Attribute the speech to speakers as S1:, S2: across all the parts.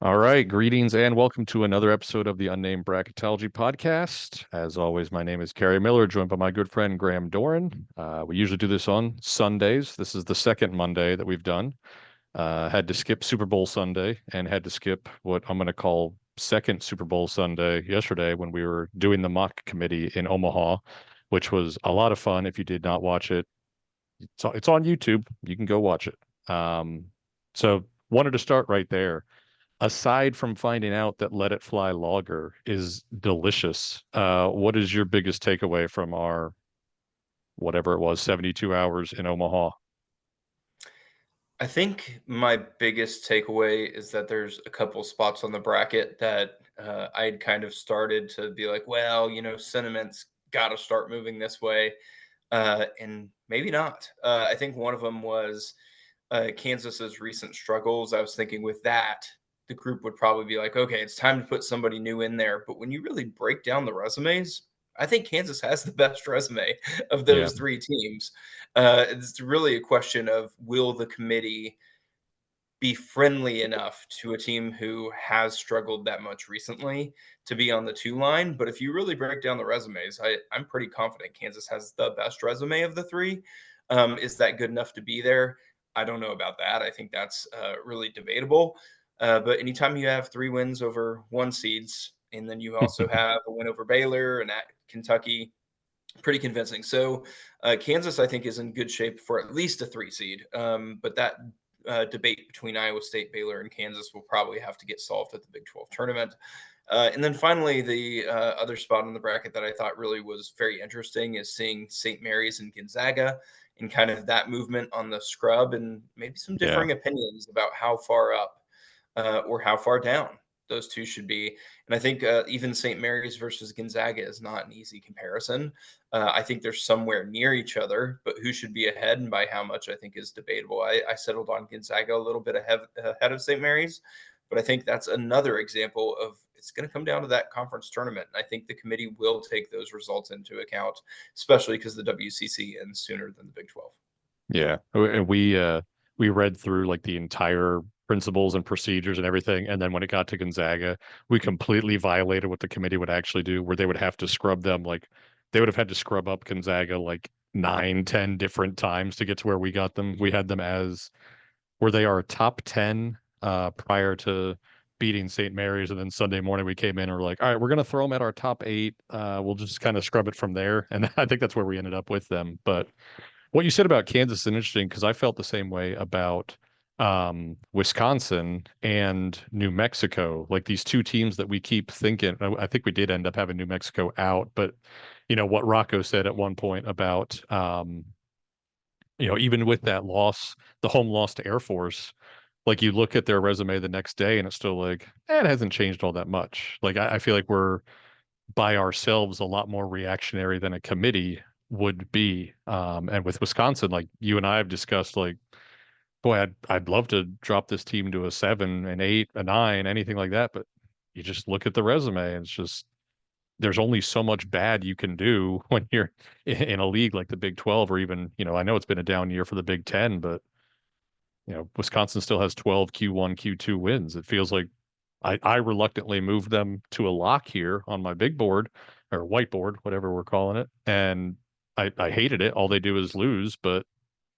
S1: All right, greetings and welcome to another episode of the Unnamed Bracketology Podcast. As always, my name is Kerry Miller, joined by my good friend Graham Doran. We usually do this on Sundays. This is the second Monday that we've done. Had to skip Super Bowl Sunday and had to skip what I'm going to call second Super Bowl Sunday yesterday when we were doing the mock committee in Omaha, which was a lot of fun. If you did not watch it, it's on YouTube. You can go watch it. So wanted to start right there. Aside from finding out that Let It Fly Lager is delicious, what is your biggest takeaway from our whatever it was, 72 hours in Omaha?
S2: I think my biggest takeaway is that there's a couple spots on the bracket that I had kind of started to be like, well, sentiment's got to start moving this way, and maybe not. I think one of them was Kansas's recent struggles. I was thinking with that, the group would probably be like, okay, it's time to put somebody new in there. But when you really break down the resumes, I think Kansas has the best resume of
S1: Yeah.
S2: those three teams. It's really a question of will the committee be friendly enough to a team who has struggled that much recently to be on the two line. But if you really break down the resumes, I'm pretty confident Kansas has the best resume of the three. Is that good enough to be there? I don't know about that. I think that's really debatable. But anytime you have three wins over one seeds, and then you also have a win over Baylor and at Kentucky, pretty convincing. So Kansas, I think, is in good shape for at least a three seed. But that debate between Iowa State, Baylor, and Kansas will probably have to get solved at the Big 12 tournament. And then finally, the other spot in the bracket that I thought really was very interesting is seeing St. Mary's and Gonzaga and kind of that movement on the scrub and maybe some
S1: Yeah.
S2: differing opinions about how far up or how far down those two should be. And I think even St. Mary's versus Gonzaga is not an easy comparison. I think they're somewhere near each other, but who should be ahead and by how much I think is debatable. I settled on Gonzaga a little bit ahead of St. Mary's, but I think that's another example of it's going to come down to that conference tournament. And I think the committee will take those results into account, especially because the WCC ends sooner than the Big 12.
S1: Yeah. And we read through like the entire principles and procedures and everything. And then when it got to Gonzaga, we completely violated what the committee would actually do, where they would have to scrub them like they would have had to scrub up Gonzaga like 9, 10 different times to get to where we got them. We had them as where they are top 10 prior to beating St. Mary's. And then Sunday morning we came in and we're like, all right, we're going to throw them at our top eight. We'll just kind of scrub it from there. And I think that's where we ended up with them. But what you said about Kansas is interesting because I felt the same way about Wisconsin and New Mexico, like these two teams that we keep thinking. I think we did end up having New Mexico out, but what Rocco said at one point about even with that loss, the home loss to Air Force, like you look at their resume the next day and it's still like, it hasn't changed all that much. Like I feel like we're by ourselves a lot more reactionary than a committee would be. And with Wisconsin, like you and I have discussed, like, boy, I'd love to drop this team to a 7, an 8, a 9, anything like that. But you just look at the resume and it's just there's only so much bad you can do when you're in a league like the Big 12 or even, I know it's been a down year for the Big 10, but Wisconsin still has 12 Q1, Q2 wins. It feels like I reluctantly moved them to a lock here on my big board or whiteboard, whatever we're calling it. And I hated it. All they do is lose, but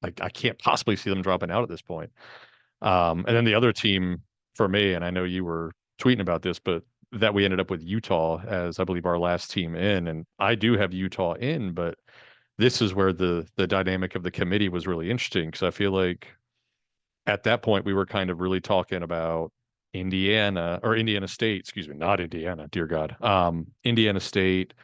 S1: I can't possibly see them dropping out at this point. And then the other team for me, and I know you were tweeting about this, but that we ended up with Utah as I believe our last team in. And I do have Utah in, but this is where the dynamic of the committee was really interesting because I feel like at that point we were kind of really talking about Indiana or Indiana State, excuse me, not Indiana, dear God. Indiana State,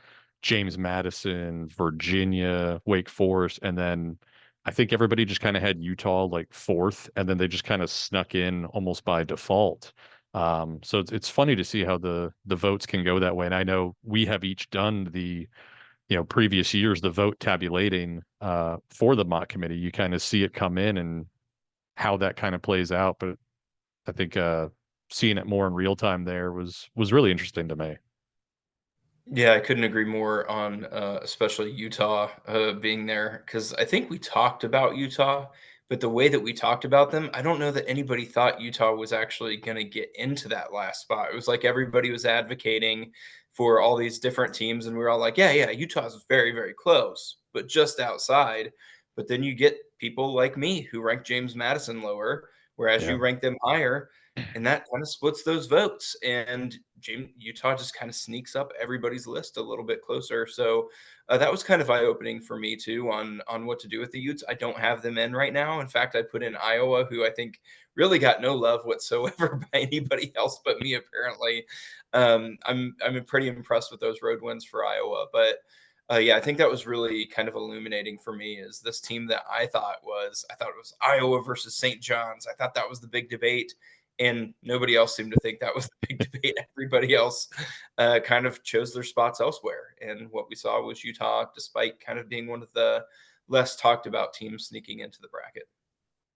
S1: James Madison, Virginia, Wake Forest, and then I think everybody just kind of had Utah like fourth, and then they just kind of snuck in almost by default. So it's funny to see how the votes can go that way. And I know we have each done the previous years the vote tabulating for the mock committee. You kind of see it come in and how that kind of plays out. But I think seeing it more in real time there was really interesting to me.
S2: Yeah, I couldn't agree more on especially Utah being there because I think we talked about Utah, but the way that we talked about them, I don't know that anybody thought Utah was actually going to get into that last spot. It was like everybody was advocating for all these different teams, and we were all like, yeah, Utah's very, very close, but just outside. But then you get people like me who rank James Madison lower, whereas
S1: Yeah.
S2: you rank them higher, and that kind of splits those votes. And Utah just kind of sneaks up everybody's list a little bit closer. So that was kind of eye opening for me too on what to do with the Utes. I don't have them in right now. In fact, I put in Iowa, who I think really got no love whatsoever by anybody else but me. Apparently, I'm pretty impressed with those road wins for Iowa, but. Yeah, I think that was really kind of illuminating for me. Is this team that I thought it was Iowa versus St. John's. I thought that was the big debate, and nobody else seemed to think that was the big debate. Everybody else kind of chose their spots elsewhere. And what we saw was Utah, despite kind of being one of the less talked about teams sneaking into the bracket.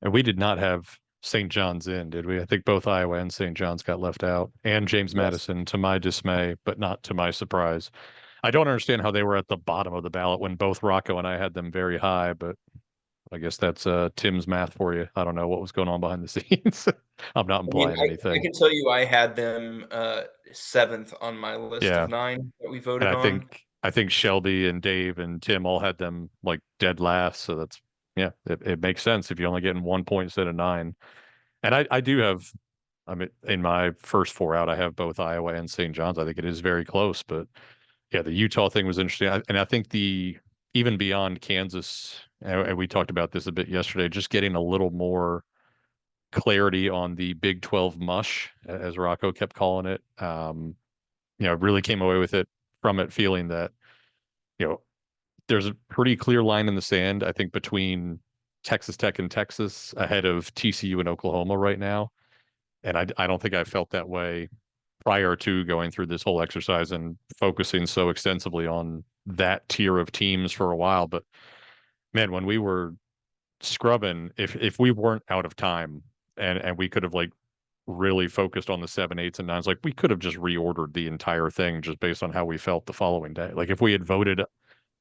S1: And we did not have St. John's in, did we? I think both Iowa and St. John's got left out, and James
S2: Yes.
S1: Madison, to my dismay, but not to my surprise. I don't understand how they were at the bottom of the ballot when both Rocco and I had them very high, but I guess that's Tim's math for you. I don't know what was going on behind the scenes. I'm not
S2: I mean,
S1: implying
S2: I
S1: anything.
S2: can tell you I had them seventh on my list
S1: Yeah.
S2: of nine that we
S1: And
S2: voted
S1: I
S2: on.
S1: think I think Shelby and Dave and Tim all had them like dead last. So that's yeah, it makes sense if you're only getting 1 point instead of nine. And I do have I mean in my first four out, I have both Iowa and St. John's. I think it is very close, but yeah, the Utah thing was interesting. And I think the even beyond Kansas, and we talked about this a bit yesterday, just getting a little more clarity on the Big 12 mush, as Rocco kept calling it. Really came away with it from it feeling that, you know, there's a pretty clear line in the sand, I think, between Texas Tech and Texas ahead of TCU and Oklahoma right now. And I don't think I felt that way prior to going through this whole exercise and focusing so extensively on that tier of teams for a while. But man, when we were scrubbing, if we weren't out of time and we could have like really focused on the seven, eights, and nines, like we could have just reordered the entire thing just based on how we felt the following day. Like if we had voted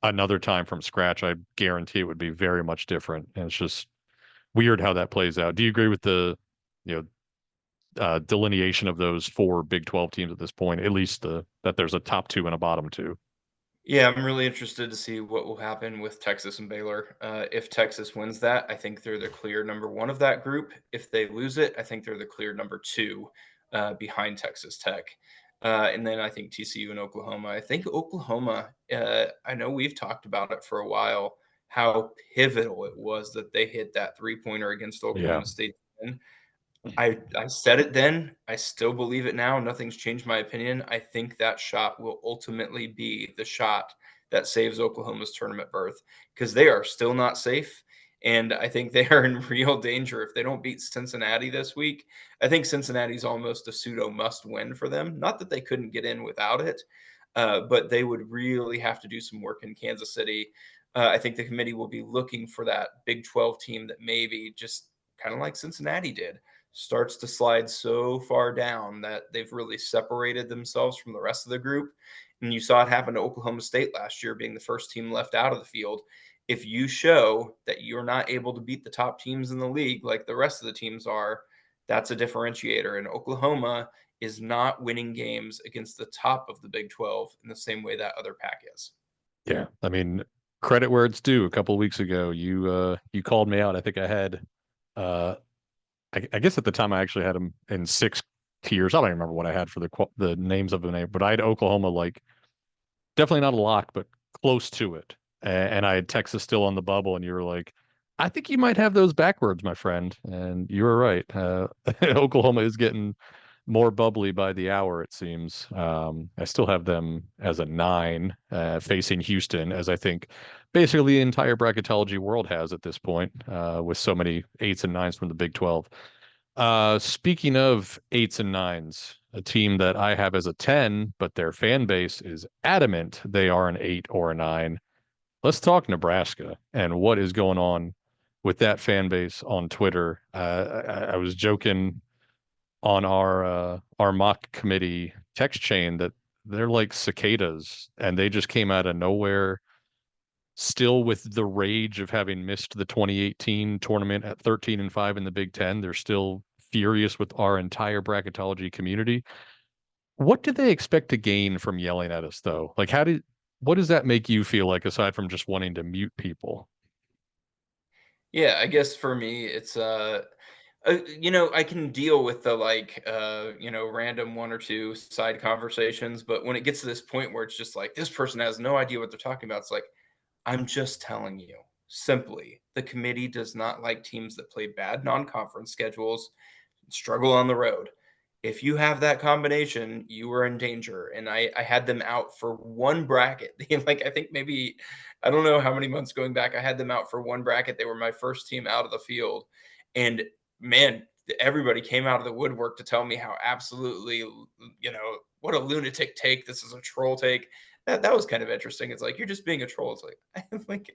S1: another time from scratch, I guarantee it would be very much different. And it's just weird how that plays out. Do you agree with the, you know, delineation of those four Big 12 teams at this point, at least that there's a top two and a bottom two?
S2: Yeah, I'm really interested to see what will happen with Texas and Baylor. If Texas wins that, I think they're the clear number one of that group. If they lose it, I think they're the clear number two behind Texas Tech. And then I think TCU and Oklahoma. I think Oklahoma, I know we've talked about it for a while, how pivotal it was that they hit that three-pointer against
S1: Yeah.
S2: Oklahoma State. I said it then. I still believe it now. Nothing's changed my opinion. I think that shot will ultimately be the shot that saves Oklahoma's tournament berth because they are still not safe. And I think they are in real danger if they don't beat Cincinnati this week. I think Cincinnati's almost a pseudo must win for them. Not that they couldn't get in without it, but they would really have to do some work in Kansas City. I think the committee will be looking for that Big 12 team that maybe just kind of like Cincinnati did starts to slide so far down that they've really separated themselves from the rest of the group. And you saw it happen to Oklahoma State last year, being the first team left out of the field. If you show that you're not able to beat the top teams in the league like the rest of the teams are, that's a differentiator. And Oklahoma is not winning games against the top of the Big 12 in the same way that other pack is.
S1: Yeah. I mean, credit where it's due. A couple of weeks ago, you called me out. I think I had uh I guess at the time I actually had them in six tiers. I don't even remember what I had for the names of the name, but I had Oklahoma like definitely not a lock, but close to it. And I had Texas still on the bubble, and you were like, I think you might have those backwards, my friend. And you were right. Oklahoma is getting more bubbly by the hour, it seems. I still have them as a nine, facing Houston, as I think basically the entire bracketology world has at this point, with so many eights and nines from the Big 12. Speaking of eights and nines, a team that I have as a 10, but their fan base is adamant they are an eight or a nine. Let's talk Nebraska and what is going on with that fan base on Twitter. I was joking on our mock committee text chain that they're like cicadas and they just came out of nowhere. still with the rage of having missed the 2018 tournament at 13-5 in the Big Ten. They're still furious with our entire bracketology community. What do they expect to gain from yelling at us, though? Like, what does that make you feel like aside from just wanting to mute people?
S2: Yeah, I guess for me, it's I can deal with the like, random one or two side conversations, but when it gets to this point where it's just like this person has no idea what they're talking about, it's like I'm just telling you simply, the committee does not like teams that play bad non-conference schedules, struggle on the road. If you have that combination, you are in danger. And I had them out for one bracket. Like I think maybe I don't know how many months going back. I had them out for one bracket. They were my first team out of the field. And man, everybody came out of the woodwork to tell me how absolutely, what a lunatic take. This is a troll take. That was kind of interesting. It's like you're just being a troll. It's like I'm like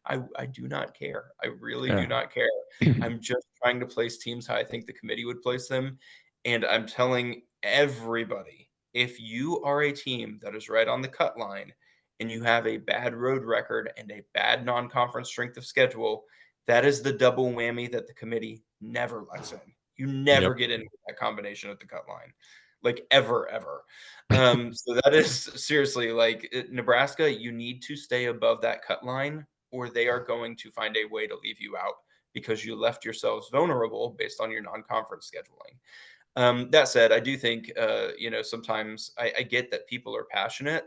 S2: I do not care. I really do
S1: Yeah.
S2: not care. I'm just trying to place teams how I think the committee would place them. And I'm telling everybody, if you are a team that is right on the cut line and you have a bad road record and a bad non conference strength of schedule, that is the double whammy that the committee never lets in. You never
S1: Yep.
S2: get into that combination at the cut line, like ever, ever. So that is seriously like Nebraska, you need to stay above that cut line or they are going to find a way to leave you out because you left yourselves vulnerable based on your non-conference scheduling. That said, I do think sometimes I get that people are passionate,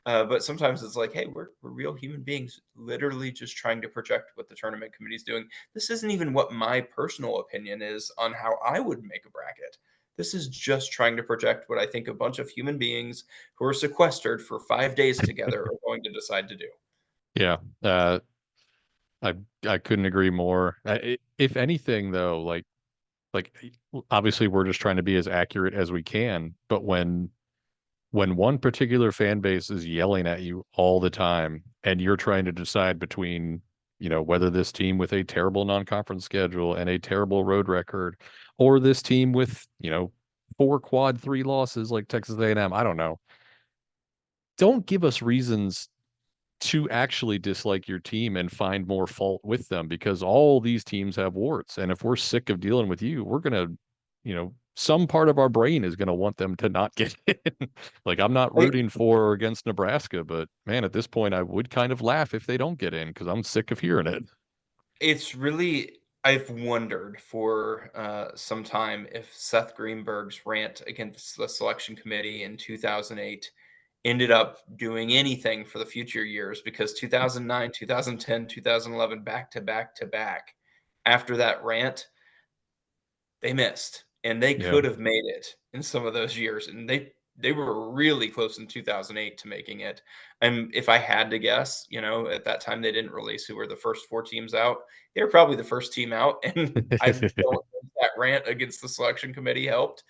S2: but sometimes it's like, hey, we're real human beings, literally just trying to project what the tournament committee is doing. This isn't even what my personal opinion is on how I would make a bracket. This is just trying to project what I think a bunch of human beings who are sequestered for 5 days together are going to decide to do.
S1: Yeah. I I couldn't agree more. If anything, though, like obviously we're just trying to be as accurate as we can, but when one particular fan base is yelling at you all the time and you're trying to decide between, whether this team with a terrible non-conference schedule and a terrible road record or this team with, four quad three losses like Texas A&M, I don't know. Don't give us reasons to actually dislike your team and find more fault with them because all these teams have warts. And if we're sick of dealing with you, we're going to, some part of our brain is going to want them to not get in. Like, I'm not
S2: I,
S1: rooting for or against Nebraska, but man, at this point, I would kind of laugh if they don't get in because I'm sick of hearing it.
S2: It's really I've wondered for some time if Seth Greenberg's rant against the selection committee in 2008 ended up doing anything for the future years because 2009, 2010, 2011, back to back to back. After that rant, they missed, and they
S1: Yeah.
S2: could have made it in some of those years, and they were really close in 2008 to making it. And if I had to guess, at that time they didn't release who were the first 4 teams out. They were probably the first team out, and I don't think that rant against the selection committee helped.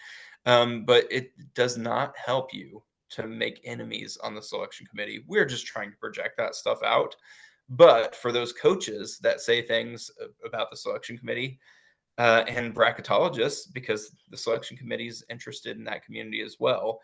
S2: But it does not help you to make enemies on the selection committee. We're just trying to project that stuff out. But for those coaches that say things about the selection committee, and bracketologists, because the selection committee is interested in that community as well.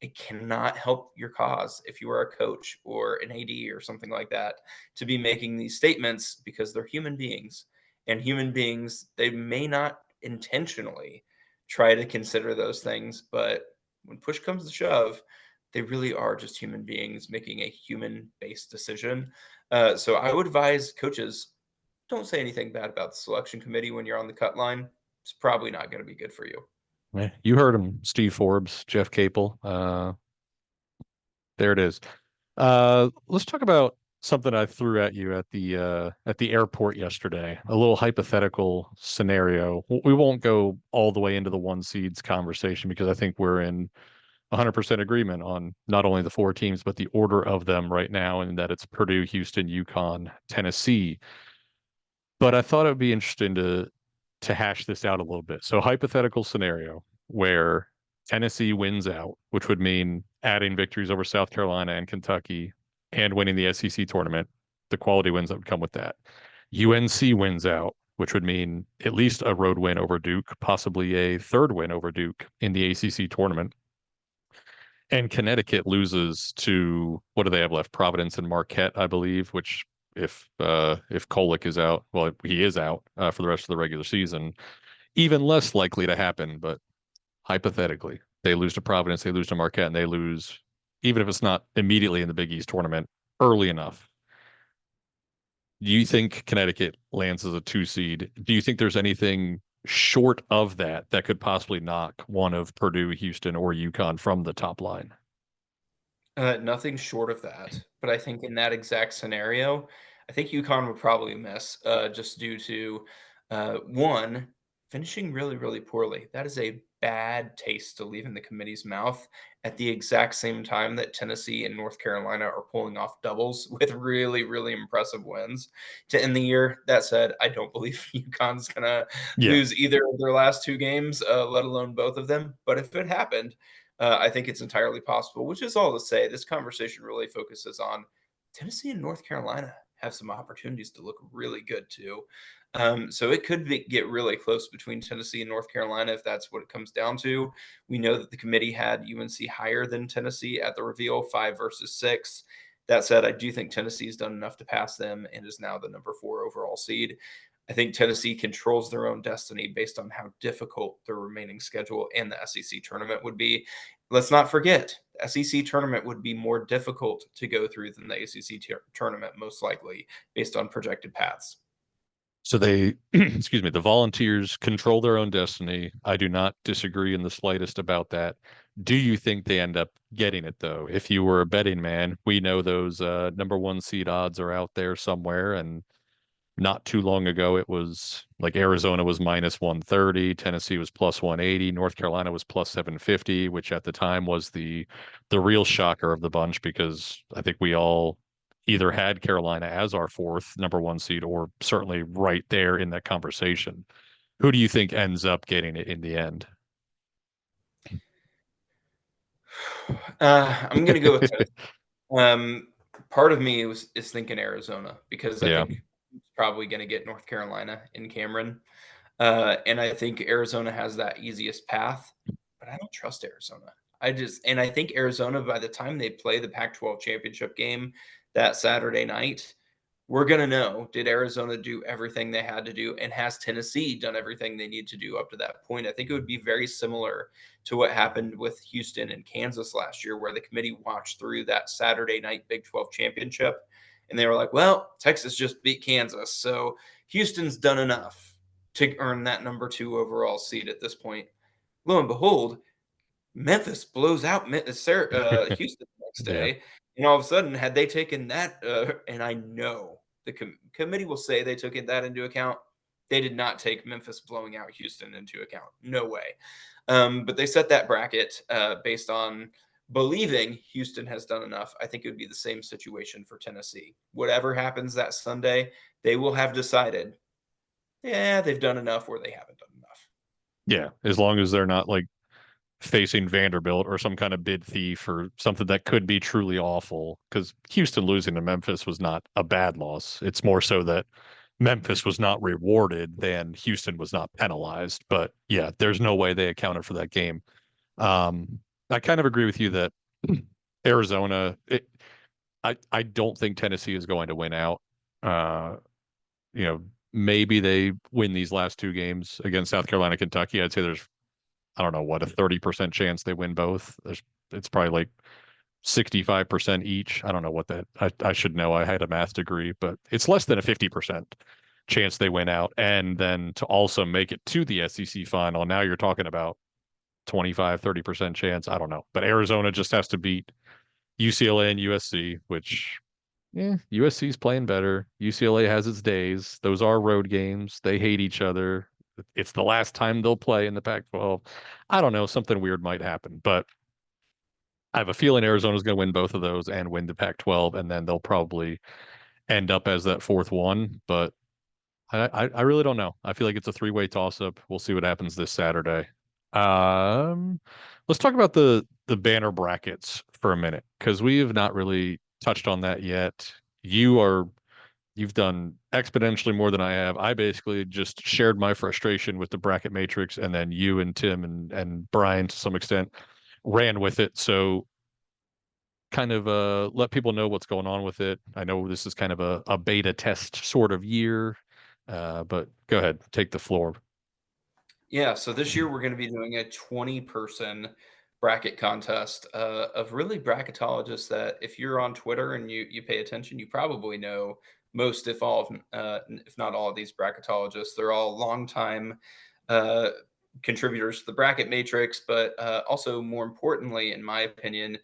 S2: It cannot help your cause if you are a coach or an AD or something like that to be making these statements because they're human beings. And human beings, they may not intentionally try to consider those things, but when push comes to shove, they really are just human beings making a human based decision. So I would advise coaches don't say anything bad about the selection committee when you're on the cut line. It's probably not going to be good for you.
S1: You heard him, Steve Forbes, Jeff Capel. There it is. Let's talk about something I threw at you at the airport yesterday. A little hypothetical scenario. We won't go all the way into the one seeds conversation because I think we're in 100% agreement on not only the four teams but the order of them right now, and that it's Purdue, Houston, UConn, Tennessee. But I thought it would be interesting to hash this out a little bit. So hypothetical scenario where Tennessee wins out, which would mean adding victories over South Carolina and Kentucky and winning the SEC tournament, the quality wins that would come with that. UNC wins out, which would mean at least a road win over Duke, possibly a third win over Duke in the ACC tournament. And Connecticut loses to what do they have left? Providence and Marquette, I believe, which if Kolek is out. Well, he is out for the rest of the regular season. Even less likely to happen, but hypothetically, they lose to Providence, they lose to Marquette, and they lose, even if it's not immediately in the Big East tournament, early enough. Do you think Connecticut lands as a 2 seed? Do you think there's anything short of that that could possibly knock one of Purdue, Houston, or UConn from the top line?
S2: Nothing short of that, but I think in that exact scenario, I think UConn would probably miss, just due to, 1, finishing really, really poorly. That is a bad taste to leave in the committee's mouth at the exact same time that Tennessee and North Carolina are pulling off doubles with really, really impressive wins to end the year. That said, I don't believe UConn's gonna
S1: Yeah.
S2: lose either of their last 2 games, let alone both of them, but if it happened, I think it's entirely possible, which is all to say this conversation really focuses on Tennessee and North Carolina have some opportunities to look really good too. So it could get really close between Tennessee and North Carolina if that's what it comes down to. We know that the committee had UNC higher than Tennessee at the reveal, 5 versus 6. That said, I do think Tennessee's done enough to pass them and is now the number 4 overall seed. I think Tennessee controls their own destiny based on how difficult their remaining schedule and the SEC tournament would be. Let's not forget, the SEC tournament would be more difficult to go through than the ACC tournament, most likely, based on projected paths.
S1: So they, excuse me, the Volunteers control their own destiny. I do not disagree in the slightest about that. Do you think they end up getting it though? If you were a betting man, we know those number 1 seed odds are out there somewhere, and not too long ago it was like Arizona was minus 130, Tennessee was plus 180, North Carolina was plus 750, which at the time was the real shocker of the bunch because I think we all either had Carolina as our fourth number 1 seed or certainly right there in that conversation. Who do you think ends up getting it in the end?
S2: I'm going to go with Tennessee. Um, Part of me is thinking Arizona because I
S1: Yeah.
S2: think it's probably going to get North Carolina in Cameron. And I think Arizona has that easiest path, but I don't trust Arizona. I think Arizona, by the time they play the Pac 12 championship game that Saturday night, we're going to know, did Arizona do everything they had to do? And has Tennessee done everything they need to do up to that point? I think it would be very similar to what happened with Houston and Kansas last year, where the committee watched through that Saturday night Big 12 championship. And they were like, well, Texas just beat Kansas. So Houston's done enough to earn that number 2 overall seed at this point. Lo and behold, Memphis blows out Houston the next
S1: Yeah.
S2: day, and all of a sudden, had they taken that, and I know the committee will say they took that into account. They did not take Memphis blowing out Houston into account. No way. But they set that bracket based on believing Houston has done enough. I think it would be the same situation for Tennessee. Whatever happens that Sunday, they will have decided, yeah, they've done enough or they haven't done enough.
S1: Yeah. As long as they're not like facing Vanderbilt or some kind of bid thief or something that could be truly awful. Because Houston losing to Memphis was not a bad loss. It's more so that Memphis was not rewarded than Houston was not penalized. But yeah, there's no way they accounted for that game. I kind of agree with you that Arizona, I don't think Tennessee is going to win out. Uh, you know, maybe they win these last 2 games against South Carolina, Kentucky. I'd say there's I don't know what a 30% chance they win both. It's probably like 65% each. I don't know what that I should know. I had a math degree, but it's less than a 50% chance they win out. And then to also make it to the SEC final, now you're talking about 25, 30% chance. I don't know. But Arizona just has to beat UCLA and USC, which yeah, USC's playing better. UCLA has its days. Those are road games. They hate each other. It's the last time they'll play in the Pac-12. I don't know. Something weird might happen, but I have a feeling Arizona's going to win both of those and win the Pac-12, and then they'll probably end up as that fourth one. But I really don't know. I feel like it's a three-way toss-up. We'll see what happens this Saturday. Um, let's talk about the banner brackets for a minute because we have not really touched on that yet. You are You've done exponentially more than I have. I basically just shared my frustration with the bracket matrix, and then you and Tim and Brian to some extent ran with it. So kind of let people know what's going on with it? I know this is kind of a beta test sort of year, but go ahead, take the floor.
S2: Yeah, so this year we're going to be doing a 20-person bracket contest of really bracketologists that, if you're on Twitter and you pay attention, you probably know most, if all, if not all, of these bracketologists. They're all longtime uh, contributors to the bracket matrix, but also more importantly, in my opinion,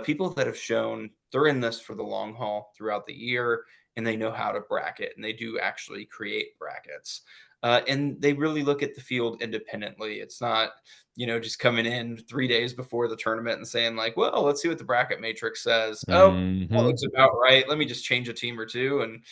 S2: people that have shown they're in this for the long haul throughout the year, and they know how to bracket, and they do actually create brackets. And they really look at the field independently. It's not, just coming in 3 days before the tournament and saying, like, well, let's see what the bracket matrix says. Oh, that
S1: Hmm.
S2: looks about right. Let me just change a team or two. And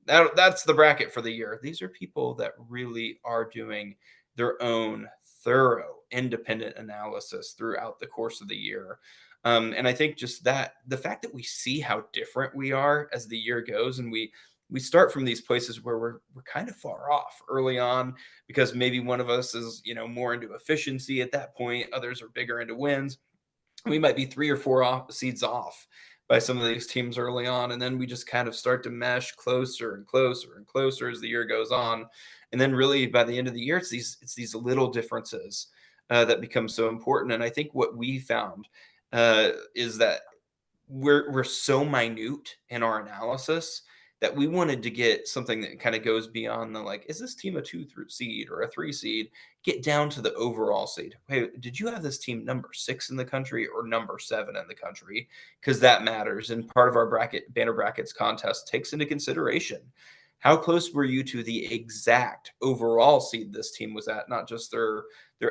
S2: that's the bracket for the year. These are people that really are doing their own thorough independent analysis throughout the course of the year. And I think just that the fact that we see how different we are as the year goes, and we start from these places where we're kind of far off early on, because maybe one of us is more into efficiency at that point, others are bigger into wins. We might be 3 or 4 seeds off by some of these teams early on, and then we just kind of start to mesh closer and closer and closer as the year goes on. And then really by the end of the year, it's these little differences that become so important. And I think what we found is that we're so minute in our analysis that we wanted to get something that kind of goes beyond the, like, is this team a seed or a 3 seed, get down to the overall seed. Hey, did you have this team number 6 in the country or number 7 in the country? Because that matters, and part of our banner brackets contest takes into consideration how close were you to the exact overall seed this team was at, not just their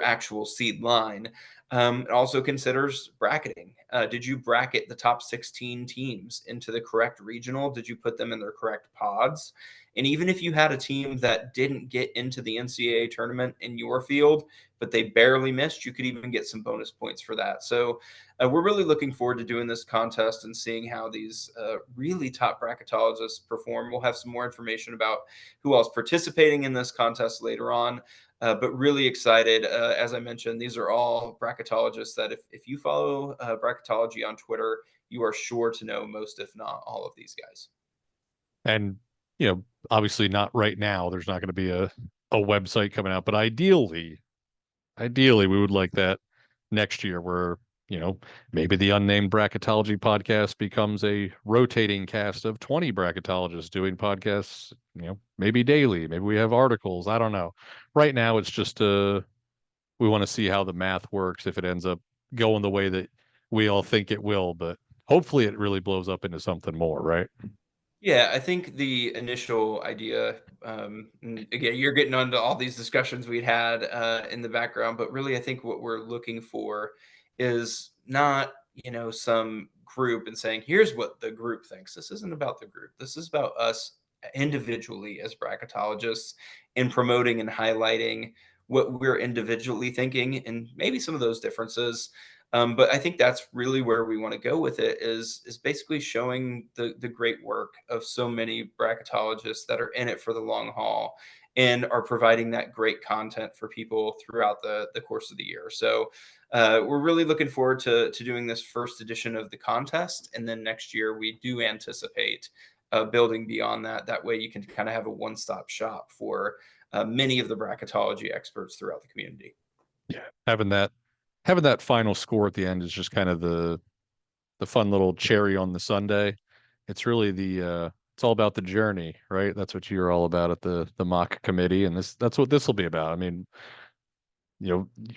S2: actual seed line. It also considers bracketing. Did you bracket the top 16 teams into the correct regional? Did you put them in their correct pods? And even if you had a team that didn't get into the NCAA tournament in your field, but they barely missed, you could even get some bonus points for that. So we're really looking forward to doing this contest and seeing how these really top bracketologists perform. We'll have some more information about who else participating in this contest later on. But really excited. As I mentioned, these are all bracketologists that, if you follow bracketology on Twitter, you are sure to know most, if not all, of these guys.
S1: And obviously not right now. There's not going to be a website coming out, but ideally, we would like that next year where, maybe the unnamed bracketology podcast becomes a rotating cast of 20 bracketologists doing podcasts, maybe daily. Maybe we have articles. I don't know. Right now, it's just we want to see how the math works if it ends up going the way that we all think it will, but hopefully it really blows up into something more, right?
S2: Yeah, I think the initial idea, and again, you're getting onto all these discussions we'd had in the background, but really, I think what we're looking for is not, some group and saying, here's what the group thinks. This isn't about the group. This is about us individually as bracketologists, in promoting and highlighting what we're individually thinking and maybe some of those differences. But I think that's really where we want to go with it, is basically showing the great work of so many bracketologists that are in it for the long haul and are providing that great content for people throughout the course of the year. So we're really looking forward to doing this first edition of the contest. And then next year, we do anticipate building beyond that. That way you can kind of have a one-stop shop for many of the bracketology experts throughout the community.
S1: Yeah. Having that final score at the end is just kind of the fun little cherry on the sundae. It's really it's all about the journey, right? That's what you're all about at the mock committee, and that's what this will be about. I mean,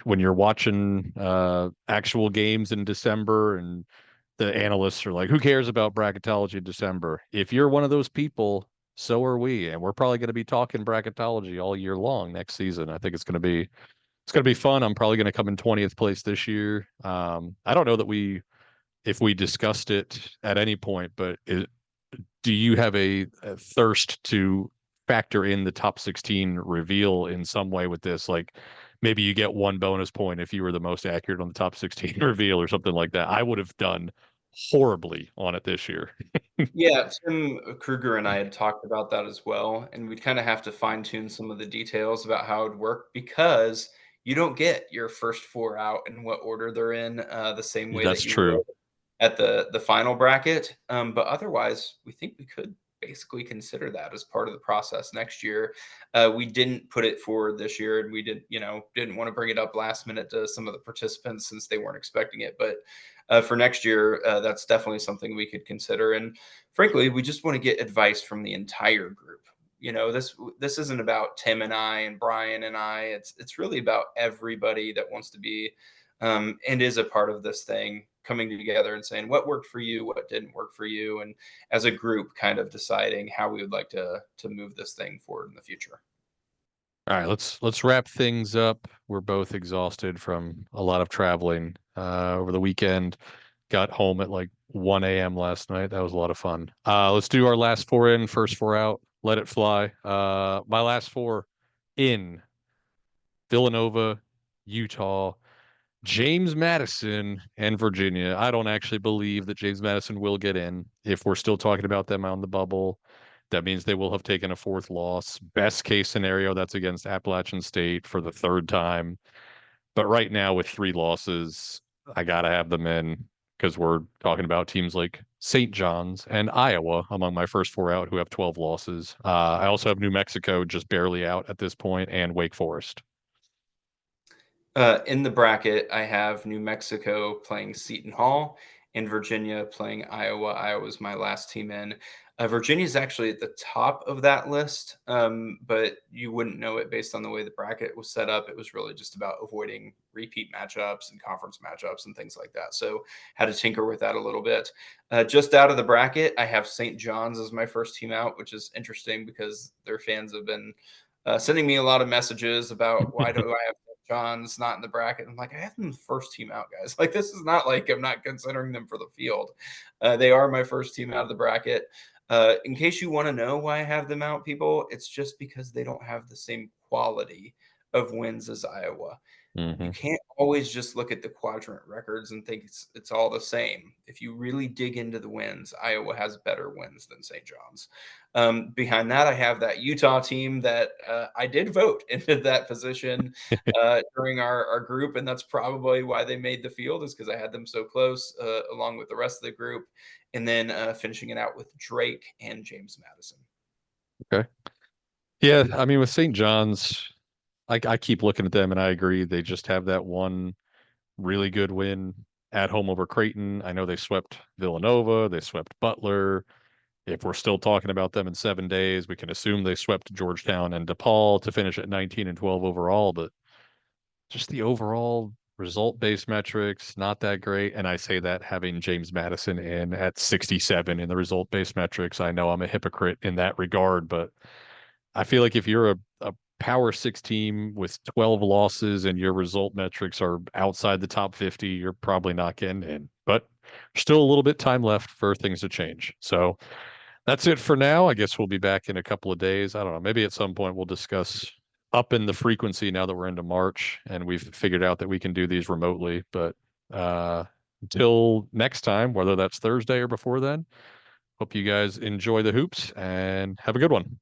S1: when you're watching actual games in December and the analysts are like, who cares about bracketology in December? If you're one of those people, so are we, and we're probably going to be talking bracketology all year long next season. I think it's going to be fun. I'm probably going to come in 20th place this year. I don't know that if we discussed it at any point, but do you have a thirst to factor in the top 16 reveal in some way with this? Like maybe you get one bonus point if you were the most accurate on the top 16 reveal or something like that. I would have done horribly on it this year.
S2: Yeah, Tim Kruger and I had talked about that as well, and we'd kind of have to fine tune some of the details about how it would work, because you don't get your first 4 out in what order they're in the same way that
S1: That's
S2: you would
S1: true.
S2: at the final bracket. But otherwise, we think we could basically consider that as part of the process next year. We didn't put it forward this year, and we didn't want to bring it up last minute to some of the participants since they weren't expecting it. But for next year, that's definitely something we could consider. And frankly, we just want to get advice from the entire group. This isn't about Tim and I and Brian and I. It's really about everybody that wants to be and is a part of this thing coming together and saying what worked for you, what didn't work for you, and as a group, kind of deciding how we would like to move this thing forward in the future.
S1: All right, let's wrap things up. We're both exhausted from a lot of traveling over the weekend. Got home at like 1 a.m. last night. That was a lot of fun. Let's do our last four in, first four out. Let it fly. My last four in: Villanova, Utah, James Madison, and Virginia. I don't actually believe that James Madison will get in. If we're still talking about them on the bubble, that means they will have taken a fourth loss. Best case scenario, that's against Appalachian State for the third time. But right now, with three losses, I got to have them in because we're talking about teams like St. John's and Iowa among my first four out who have 12 losses. I also have New Mexico just barely out at this point and Wake Forest.
S2: In the bracket, I have New Mexico playing Seton Hall and Virginia playing Iowa. Iowa's my last team in. Virginia is actually at the top of that list, but you wouldn't know it based on the way the bracket was set up. It was really just about avoiding repeat matchups and conference matchups and things like that. So had to tinker with that a little bit. Just out of the bracket, I have St. John's as my first team out, which is interesting because their fans have been sending me a lot of messages about why do I have John's not in the bracket. I'm like, I have them first team out, guys. Like, this is not like I'm not considering them for the field. They are my first team out of the bracket. In case you want to know why I have them out, people, it's just because they don't have the same quality of wins as Iowa. You
S1: Hmm.
S2: can't always just look at the quadrant records and think it's all the same. If you really dig into the wins, Iowa has better wins than St. John's. Behind that, I have that Utah team that I did vote into that position during our group, and that's probably why they made the field is because I had them so close along with the rest of the group, and then finishing it out with Drake and James Madison.
S1: Okay. Yeah, I mean, with St. John's, I keep looking at them and I agree. They just have that one really good win at home over Creighton. I know they swept Villanova, they swept Butler. If we're still talking about them in 7 days, we can assume they swept Georgetown and DePaul to finish at 19 and 12 overall. But just the overall result-based metrics, not that great. And I say that having James Madison in at 67 in the result-based metrics. I know I'm a hypocrite in that regard, but I feel like if you're a Power Six team with 12 losses and your result metrics are outside the top 50, you're probably not getting in. But still a little bit time left for things to change. So that's it for now. I guess we'll be back in a couple of days. I don't know. Maybe at some point we'll discuss up in the frequency now that we're into March and we've figured out that we can do these remotely. But uh, until next time, whether that's Thursday or before then, hope you guys enjoy the hoops and have a good one.